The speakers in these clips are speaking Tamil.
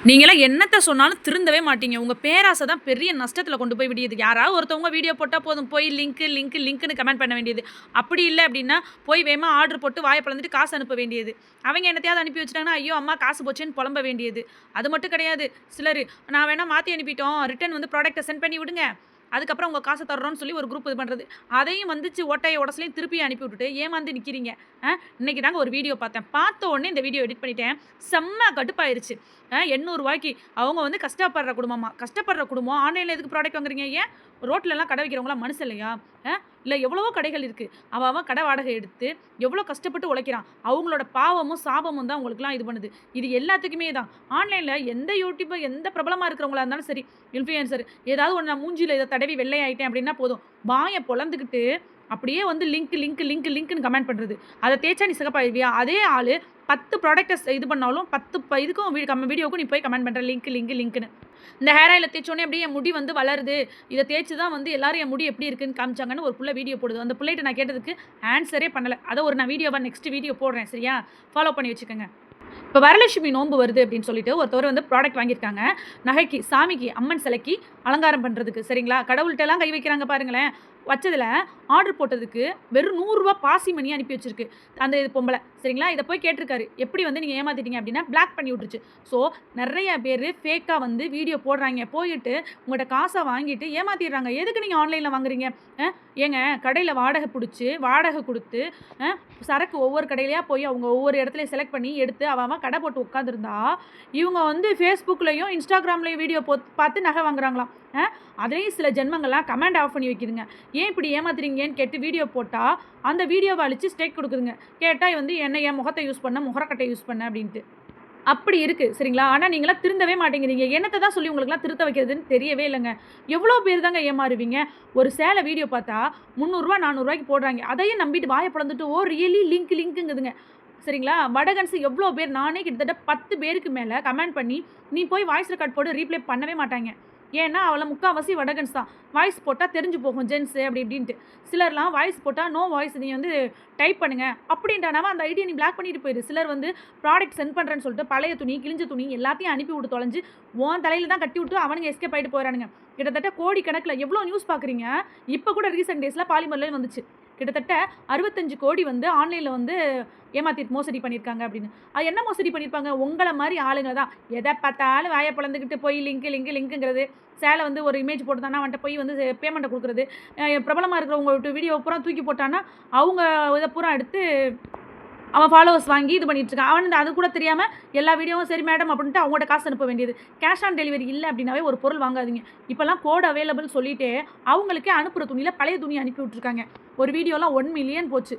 நீங்கலாம் என்னத்த சொன்னாலும் திருந்தவே மாட்டீங்க. உங்க பேராசை தான் பெரிய நஷ்டத்துல கொண்டு போய் விடியுது. யாராவது ஒருத்தவங்க வீடியோ போட்டா போதும், போய் லிங்க்னு கமெண்ட் பண்ண வேண்டியது. அப்படி இல்ல அப்படின்னா, போய் வேகமா ஆர்டர் போட்டு வாய பொளந்துட்டு காசு அனுப்ப வேண்டியது. அவங்க என்னத்தையாவது அனுப்பி வச்சுட்டாங்கன்னா, ஐயோ! அம்மா காசு போச்சேன்னு புலம்ப வேண்டியது. அது மட்டும் கிடையாது. சிலரு, நான் வேணா மாத்தி அனுப்பிட்டோம். ரிட்டர்ன் வந்து ப்ராடக்ட்ட சென்ட் பண்ணி விடுங்க. அதுக்கப்புறம் உங்க காச தர்றோம்னு சொல்லி ஒரு குரூப் இது பண்றது. அதையும் வந்துச்சு ஓட்டைய உடசலையும் திருப்பி அனுப்பி விட்டுட்டு ஏமாந்து நிக்கிறீங்க. இன்னைக்கு தாங்க ஒரு வீடியோ பார்த்தேன். பார்த்த உடனே இந்த வீடியோ எடிட் பண்ணிட்டேன். செம்ம கடுப்பாயிருச்சு. ரூ. 800 அவங்க வந்து கஷ்டப்படுற குடும்பமா. கஷ்டப்படுற குடும்பம் ஆன்லைன்ல எதுக்கு ப்ராடக்ட் வாங்குறீங்க? ஏன் ரோட்லலாம் கடை வைக்கிறவங்கலாம் மனுஷன் இல்லையா? இல்ல எவ்வளவோ கடைகள் இருக்கு. அவன் கடை வாடகை எடுத்து எவ்வளோ கஷ்டப்பட்டு உழைக்கிறான். அவங்களோட பாவமும், சாபமும் தான் உங்களுக்குலாம் இது பண்ணுது. இது எல்லாத்துக்குமே தான். ஆன்லைன்ல எந்த யூடியூபர், எந்த பிரபலமா இருக்கிறவங்களா இருந்தாலும் சரி, இன்ஃப்ளூயன்சர் ஏதாவது ஒண்ணு நான் மூஞ்சில இத தடவி வெள்ளை ஆயிட்டேன் அப்படின்னா போதும். வாய பொளந்துக்கிட்டு அப்படியே வந்து லிங்க்னு கமெண்ட் பண்றது. அத தேய்ச்சா நீ சிகப்பாயிருவியா? அதே ஆளு 10 ப்ராடக்ட்ட இது பண்ணாலும் 10 இதுக்கும் வீடியோவுக்கும் நீ போய் கமெண்ட் பண்ற லிங்க்னு. இந்த ஹேர் ஆயில தேய்ச்சோனே அப்படியே என் முடி வந்து வளருது. இத தேய்ச்சு தான் வந்து எல்லாரும் என் முடி எப்படி இருக்குன்னு காமிச்சாங்கன்னு ஒரு புள்ள வீடியோ போடுது. அந்த புள்ளைட்ட நான் கேட்டதுக்கு ஆன்ஸரே பண்ணல. அத நான் வீடியோவா நெக்ஸ்ட் வீடியோ போடுறேன். சரியா? ஃபாலோ பண்ணி வச்சுக்கங்க. இப்போ வரலட்சுமி நோன்பு வருது அப்படின்னு சொல்லிட்டு ஒருத்தவர் வந்து ப்ராடக்ட் வாங்கியிருக்காங்க. நகைக்கு, சாமிக்கு, அம்மன் சிலைக்கு அலங்காரம் பண்ணுறதுக்கு. சரிங்களா? கடவுள்கிட்டலாம் கை வைக்கிறாங்க பாருங்களேன். வச்சதில் ஆர்டர் போட்டதுக்கு வெறும் ரூ. 100 பாசி மணி அனுப்பி வச்சிருக்கு அந்த இது பொம்பளை. சரிங்களா? இதை போய் கேட்டிருக்காரு. எப்படி வந்து நீங்கள் ஏமாத்திட்டீங்க அப்படின்னா பிளாக் பண்ணி விட்டுருச்சு. ஸோ நிறைய பேர் ஃபேக்காக வந்து வீடியோ போடுறாங்க. போயிட்டு உங்கள்கிட்ட காசை வாங்கிட்டு ஏமாத்திடுறாங்க. எதுக்கு நீங்கள் ஆன்லைனில் வாங்குறீங்க? ஏங்க கடையில் வாடகை பிடிச்சி வாடகை கொடுத்து சரக்கு ஒவ்வொரு கடையிலையாக போய் அவங்க ஒவ்வொரு இடத்துலையும் செலக்ட் பண்ணி எடுத்து அவன் கடை போட்டு உட்காந்துருந்தா இவங்க வந்து ஃபேஸ்புக்லேயும் இன்ஸ்டாகிராம்லேயும் வீடியோ பார்த்து நகை வாங்குறாங்களாம். அதுலேயும் சில ஜென்மங்கள்லாம் கமெண்ட் ஆஃப் பண்ணி வைக்கிதுங்க. ஏன் இப்படி ஏமாத்துறீங்கன்னு கேட்டு வீடியோ போட்டால் அந்த வீடியோவை அழித்து ஸ்டேக் கொடுக்குதுங்க. கேட்டால் வந்து என்ன என் முகத்தை யூஸ் பண்ண முகரக்கட்டை யூஸ் பண்ண அப்படின்ட்டு. அப்படி இருக்குது. சரிங்களா? ஆனால் நீங்களாம் திருந்தவே மாட்டேங்கிறீங்க. என்னத்தை தான் சொல்லி உங்களுக்குலாம் திருத்த வைக்கிறதுன்னு தெரியவே இல்லைங்க. எவ்வளோ பேர் தாங்க ஏமாறுவீங்க? ஒரு சேலை வீடியோ பார்த்தா ரூ. 300 400 போடுறாங்க. அதையும் நம்பிட்டு வாயை பிளந்துட்டு ஓ ரியலி லிங்க்குங்குதுங்க. சரிங்களா? வடகன்ஸ் எவ்வளோ பேர், நானே கிட்டத்தட்ட 10 பேருக்கு மேலே கமெண்ட் பண்ணி நீ போய் வாய்ஸ் ரெக்கார்ட் போட்டு ரீப்ளே பண்ணவே மாட்டாங்க. ஏன்னா அவளை முக்கால்வாசி வடகன்ஸ் தான். வாய்ஸ் போட்டால் தெரிஞ்சு போகும் ஜென்ஸு அப்படி இப்படின்ட்டு. சிலர்லாம் வாய்ஸ் போட்டால் நோ வாய்ஸ் நீ வந்து டைப் பண்ணுங்க அப்படின்ட்டானாவா அந்த ஐடியா நீ பிளாக் பண்ணிட்டு போயிடு. சிலர் வந்து ப்ராடக்ட் சென்ட் பண்ணுறேன்னு சொல்லிட்டு பழைய துணி, கிழிஞ்ச துணி எல்லாத்தையும் அனுப்பி விட்டு தொலைஞ்சு உன் தலையில் தான் கட்டி விட்டு அவனுங்க எஸ்கேப் ஆகிட்டு போயிடறானுங்க. கிட்டத்தட்ட கோடி கணக்கில் எவ்வளோ நியூஸ் பார்க்குறீங்க. இப்போ கூட ரீசெண்ட் டேஸில் பாலிமர்லேயும் வந்துச்சு. கிட்டத்தட்ட 65 கோடி வந்து ஆன்லைனில் வந்து ஏமாத்திட்டு மோசடி பண்ணியிருக்காங்க அப்படின்னு. அது என்ன மோசடி பண்ணியிருப்பாங்க? உங்களை மாதிரி ஆளுங்க தான். எதை பார்த்தாலும் வாயை பிளந்துக்கிட்டு போய் லிங்க்குங்கிறது. சேலை வந்து ஒரு இமேஜ் போட்டுதானா அவன்கிட்ட போய் வந்து பேமெண்ட்டை கொடுக்குறது. பிரபலமாக இருக்கிறவங்க வீடியோ பூரா தூக்கி போட்டான்னா அவங்க இதை பூரா எடுத்து அவன் ஃபாலோவர்ஸ் வாங்கி இது பண்ணிட்டு இருக்கான். அவன் அது கூட தெரியாமல் எல்லா வீடியோவும் சரி மேடம் அப்படின்ட்டு அவங்கள்ட்ட காசு அனுப்ப வேண்டியது. கேஷ் ஆன் டெலிவரி இல்லை அப்படின்னாவே ஒரு பொருள் வாங்காதீங்க. இப்போல்லாம் கோட் அவைலபிள் சொல்லிட்டு அவங்களுக்கே அனுப்புகிற துணியில் பழைய துணி அனுப்பி விட்ருக்காங்க. ஒரு வீடியோலாம் 1 மில்லியன் போச்சு.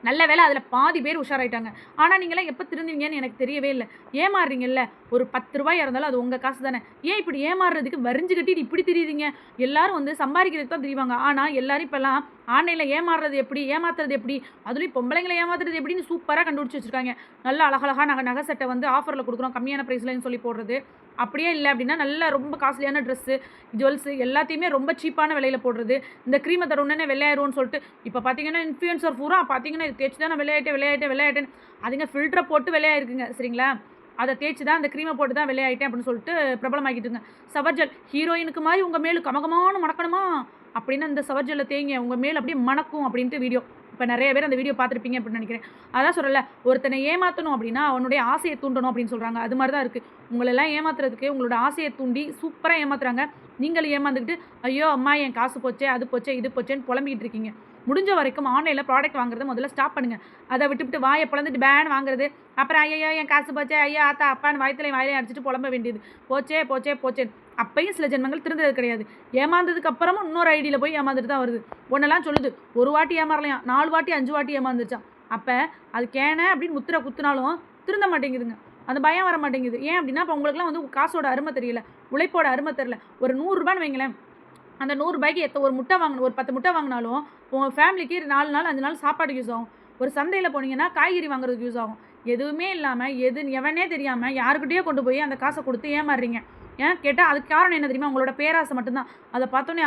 நல்ல வேலை அதில் பாதி பேர் உஷாராயிட்டாங்க. ஆனால் நீங்களாம் எப்போ திருந்தீங்கன்னு எனக்கு தெரியவே இல்லை. ஏமாறுறீங்கல்ல, ஒரு ரூ. 10 இருந்தாலும் அது உங்கள் காசு தானே. ஏன் இப்படி ஏமாறுறதுக்கு வரிஞ்சு கட்டிட்டு இப்படி தெரியுதுங்க? எல்லாரும் வந்து சம்பாதிக்கிறதுக்கு தான் தெரியுவாங்க. ஆனால் எல்லாரும் இப்போல்லாம் ஆன்லைனில் ஏமாறுறது எப்படி, ஏமாத்துறது எப்படி, அதுலேயும் பொம்பளைங்களை ஏமாத்துறது எப்படின்னு சூப்பராக கண்டுபிடிச்சி வச்சுருக்காங்க. நல்ல அழகழகாக நகை செட்டை வந்து ஆஃபரில் கொடுக்குறோம் கம்மியான ப்ரைஸ்லன்னு சொல்லி போடுறது. அப்படியே இல்லை அப்படின்னா நல்லா ரொம்ப காஸ்ட்லியான ட்ரெஸ்ஸு, ஜுவல்ஸு எல்லாத்தையுமே ரொம்ப சீப்பான விலையில் போடுறது. இந்த க்ரீமை தருணனே வெள்ளையாயிரும்னு சொல்லிட்டு இப்போ பார்த்தீங்கன்னா இன்ஃப்ளூயன்சர் பூரா பார்த்தீங்கன்னா இது தேய்ச்சி தான் நான் விளையாட்டேன் அதுங்க ஃபில்டரை போட்டு விளையாயிருக்குங்க. சரிங்களா? அதை தேய்ச்சி தான் அந்த க்ரீமை போட்டு தான் விளையாயிட்டேன் அப்படின்னு சொல்லிட்டு பிரபலமாக்கிட்டுங்க. சவர்ஜல் ஹீரோயினுக்கு மாதிரி உங்கள் மேலு கமகமான மணக்கணுமா அப்படின்னு அந்த சவர்ஜலில் தேய்ங்க உங்கள் மேல் அப்படியே மணக்கும் அப்படின்ட்டு வீடியோ. இப்போ நிறைய பேர் அந்த வீடியோ பார்த்துருப்பீங்க அப்படின்னு நினைக்கிறேன். அதான் சொல்லலை, ஒருத்தனை ஏமாற்றணும் அப்படின்னா அவனுடைய ஆசையை தூண்டணும் அப்படின்னு சொல்கிறாங்க. அது மாதிரி தான் இருக்குது. உங்களெல்லாம் ஏமாத்துறதுக்கு உங்களோட ஆசையை தூண்டி சூப்பராக ஏமாத்துறாங்க. நீங்களும் ஏமாந்துக்கிட்டு ஐயோ அம்மா என் காசு போச்சே, அது போச்சே, இது போச்சேன்னு புலம்பிக்கிட்டு இருக்கீங்க. முடிஞ்ச வரைக்கும் ஆன்லைனில் ப்ராடக்ட் வாங்குறத முதல்ல ஸ்டாப் பண்ணுங்கள். அதை விட்டுவிட்டு வாயை பிளந்துட்டு பேன் வாங்குறது, அப்புறம் ஐயோ என் காசு போச்சே, ஐயா ஆத்தா அப்பான்னு வாயத்திலையும் அடிச்சுட்டு புலம்ப வேண்டியது. போச்சே அப்பையும் சில ஜென்மங்கள் திருந்தது கிடையாது. ஏமாந்ததுக்கு அப்புறமும் இன்னொரு ஐடியில் போய் ஏமாந்துட்டு தான் வருது. ஒன்றெல்லாம் சொல்லுது ஒரு வாட்டி ஏமாறலையாம், 4 வாட்டி 5 வாட்டி ஏமாந்துருச்சான். அப்போ அது கேன அப்படின்னு முத்திரை குத்துனாலும் திருந்த மாட்டேங்குதுங்க. அந்த பயம் வர மாட்டேங்குது. ஏன் அப்படின்னா இப்போ உங்களுக்குலாம் வந்து காசோட அருமை தெரியல, உழைப்போட அருமை தெரியல. ஒரு 100 வைங்களேன், அந்த 100 ஒரு முட்டை வாங்கணும், ஒரு 10 முட்டை வாங்கினாலும் உங்கள் ஃபேமிலிக்கு 4 நாள் 5 நாள் சாப்பாடுக்கு யூஸ் ஆகும். ஒரு சந்தையில் போனீங்கன்னா காய்கறி வாங்குறதுக்கு யூஸ் ஆகும். எதுவுமே இல்லாமல் எவனே தெரியாமல் யாருக்கிட்டேயோ கொண்டு போய் அந்த காசை கொடுத்து ஏமாறுறீங்க. ஏன் கேட்டால் அதுக்கு காரணம் என்ன தெரியுமா? உங்களோட பேராசை மட்டும்தான். அதை பார்த்தோன்னே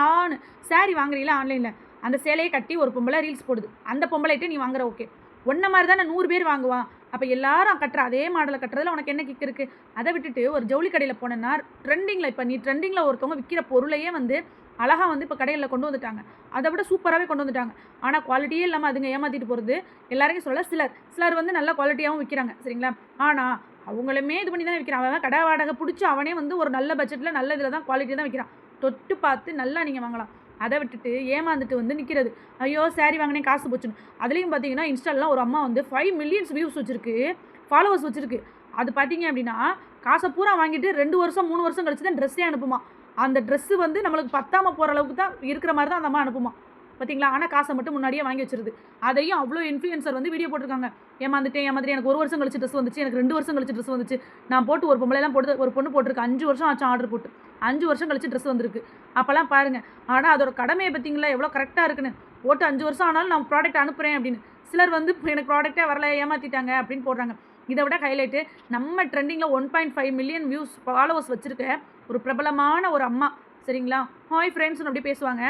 சாரி வாங்குறீங்களா ஆன்லைனில், அந்த சேலையை கட்டி ஒரு பொம்பளை ரீல்ஸ் போடுது. அந்த பொம்பளைகிட்ட நீ வாங்குற ஓகே, ஒன்றை மாதிரி தானே 100 பேர் வாங்குவான். அப்போ எல்லாரும் கட்டுற அதே மாடலை கட்டுறதுல உனக்கு என்ன கிக் இருக்குது? அதை விட்டுட்டு ஒரு ஜவுளி கடையில் போனேன்னா ட்ரெண்டிங்கில் இப்போ நீ ட்ரெண்டிங்கில் ஒருத்தவங்க விற்கிற பொருளையே வந்து அழகாக வந்து இப்போ கடைகளில் கொண்டு வந்துட்டாங்க. அதை விட சூப்பராகவே கொண்டு வந்துட்டாங்க. ஆனால் குவாலிட்டியே இல்லாமல் அதுங்க ஏமாற்றிட்டு போகிறது எல்லாருக்கும் சொல்ல. சிலர் வந்து நல்ல குவாலிட்டியாகவும் விற்கிறாங்க சரிங்களா. ஆனால் அவங்களுமே இது பண்ணி தானே விற்கிறான். அவன் கடை வாடகை பிடிச்சி அவனே வந்து ஒரு நல்ல பட்ஜெட்டில் நல்ல இதில் தான் குவாலிட்டி தான் விற்கிறான். தொட்டு பார்த்து நல்லா நீங்கள் வாங்கலாம். அதை விட்டுட்டு ஏமாந்துட்டு வந்து நிற்கிறது. ஐயோ சாரி வாங்கினேன் காசு போச்சுன்னு. அதுலேயும் பார்த்தீங்கன்னா இன்ஸ்டாலலாம் ஒரு அம்மா வந்து 5 மில்லியன்ஸ் வியூஸ் வச்சுருக்கு, ஃபாலோவர்ஸ் வச்சுருக்கு. அது பார்த்தீங்க அப்படின்னா காசை பூரா வாங்கிட்டு 2 வருஷம் 3 வருஷம் கழிச்சு தான் ட்ரெஸ்ஸே அனுப்புமா. அந்த ட்ரெஸ்ஸு வந்து நம்மளுக்கு பத்தாமல் போகிற அளவுக்கு தான் இருக்கிற மாதிரி தான் அந்த அம்மா அனுப்புமா பார்த்தீங்களா. ஆனால் காசை மட்டும் முன்னாடியே வாங்கி வச்சிருது. அதையும் அவ்வளோ இன்ஃப்ளூயன்சர் வந்து வீடியோ போட்டிருக்காங்க. ஏமாந்துட்டேன் எனக்கு 1 வருஷம் கழிச்சு ட்ரெஸ் வந்துச்சு, எனக்கு 2 வருஷம் கழிச்சு ட்ரெஸ் வந்துச்சு. நான் போட்டு ஒரு பொம்பளைலாம் போட்டு ஒரு பொண்ணு போட்டிருக்கு 5 வருஷம் ஆச்சு ஆர்டர் போட்டு, 5 வருஷம் கழிச்சு ட்ரெஸ் வந்திருக்கு. அப்போல்லாம் பாருங்கள். ஆனால் அதோட கடமையை பார்த்தீங்களா எவ்வளோ கரெக்டாக இருக்குன்னு. போட்டு 5 வருஷம் ஆனாலும் நான் ப்ராடக்ட் அனுப்புகிறேன் அப்படின்னு. சிலர் வந்து எனக்கு ப்ராடக்ட்டே வரல ஏமாற்றிட்டாங்க அப்படின்னு போடுறாங்க. இதை விட ஹைலைட்டு நம்ம ட்ரெண்டிங்கில் 1.5 மில்லியன் வியூஸ் ஃபாலோவர்ஸ் வச்சுருக்க ஒரு பிரபலமான ஒரு அம்மா சரிங்களா. ஹாய் ஃப்ரெண்ட்ஸ்னு அப்படி பேசுவாங்க.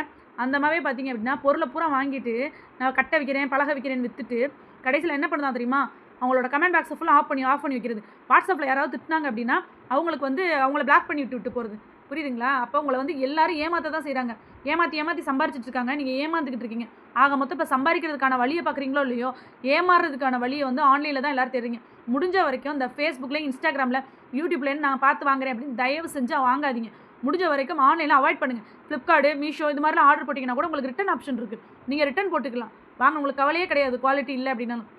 அந்த மாதிரியே பார்த்தீங்க அப்படின்னா பொருளை பூரா வாங்கிட்டு நான் கட்டை விற்கிறேன் பலகை விற்கிறேன்னு விற்றுட்டு கடைசியில் என்ன பண்ணுதான் தெரியுமா, அவங்களோட கமெண்ட் பாக்ஸை ஃபுல்லாக ஆஃப் பண்ணி வைக்கிறது. வாட்ஸ்அப்பில் யாராவது திட்டினாங்க அப்படின்னா அவங்களுக்கு வந்து அவங்கள பிளாக் பண்ணி விட்டு போகிறது. புரியுதுங்களா. அப்போ உங்களை வந்து எல்லாரும் ஏமாற்ற தான் செய்கிறாங்க. ஏமாற்றி சம்பாரிச்சிட்டு இருக்காங்க. நீங்கள் ஏமாந்துக்கிட்டு இருக்கீங்க. ஆக மொத்தம் இப்போ சம்பாதிக்கிறதுக்கான வழியை பார்க்குறீங்களோ இல்லையோ, ஏமாறுறதுக்கான வழியை வந்து ஆன்லைனில் தான் எல்லோரும் தெரியுங்க. முடிஞ்ச வரைக்கும் இந்த ஃபேஸ்புக்கில் இன்ஸ்டாகிராமில் யூடியூப்லேருந்து நான் பார்த்து வாங்குறேன் அப்படின்னு தயவு செஞ்சு வாங்காதீங்க. முடிஞ்ச வரைக்கும் ஆன்லைனில் அவாய்ட் பண்ணுங்கள். ஃப்ளிப்கார்ட்டு மீஷோ இது மாதிரிலாம் ஆர்டர் போட்டிங்கன்னா கூட உங்களுக்கு ரிட்டன் ஆப்ஷன் இருக்குது. நீங்கள் ரிட்டன் போட்டுக்கலாம். வாங்க உங்களுக்கு கவலையே கிடையாது குவாலிட்டி இல்லை அப்படின்னாலும்.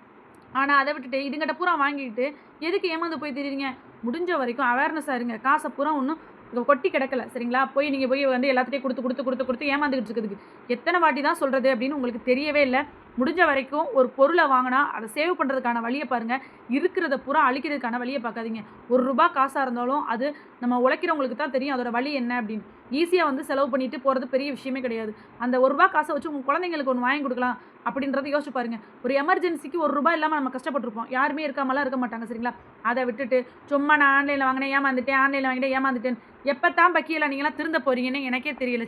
ஆனால் அதை விட்டுட்டு இதுங்கிட்ட பூரா வாங்கிட்டு எதுக்கு ஏமாந்து போய் தெரியுங்க. முடிஞ்ச வரைக்கும் அவேர்னஸாக இருங்க. காசை பூரா ஒன்றும் கொட்டி கிடக்கல சரிங்களா. நீங்கள் போய் வந்து எல்லாத்தையும் கொடுத்து ஏமாந்துக்கிட்டு இருக்கிறதுக்கு எத்தனை வாட்டி தான் சொல்கிறது அப்படின்னு உங்களுக்கு தெரியவே இல்லை. முடிஞ்ச வரைக்கும் ஒரு பொருளை வாங்கினா அதை சேவ் பண்ணுறதுக்கான வழியை பாருங்கள். இருக்கிறத பூரா அழிக்கிறதுக்கான வழியை பார்க்காதீங்க. ₹1 காசாக இருந்தாலும் அது நம்ம உழைக்கிறவங்களுக்கு தான் தெரியும் அதோட வழி என்ன அப்படின்னு. ஈஸியாக வந்து செலவு பண்ணிட்டு போகிறது பெரிய விஷயமே கிடையாது. அந்த ₹1 காசை வச்சு உங்கள் குழந்தைங்களுக்கு ஒன்று வாங்கி கொடுக்கலாம் அப்படின்றத யோசிச்சு பாருங்கள். ஒரு எமர்ஜென்சிக்கு ₹1 இல்லாமல் நம்ம கஷ்டப்பட்டுருப்போம். யாருமே இருக்காமலாம் இருக்க மாட்டாங்க சரிங்களா. அதை விட்டுட்டு சும்மா நான் ஆன்லைனில் வாங்கினேன் ஏமாந்துட்டேன், ஆன்லைனில் வாங்கிட்டேன் ஏமாந்துட்டேன். எப்போ தான் பக்கியில் நீங்களாம் திருந்த போகிறீங்கன்னு எனக்கே தெரியல.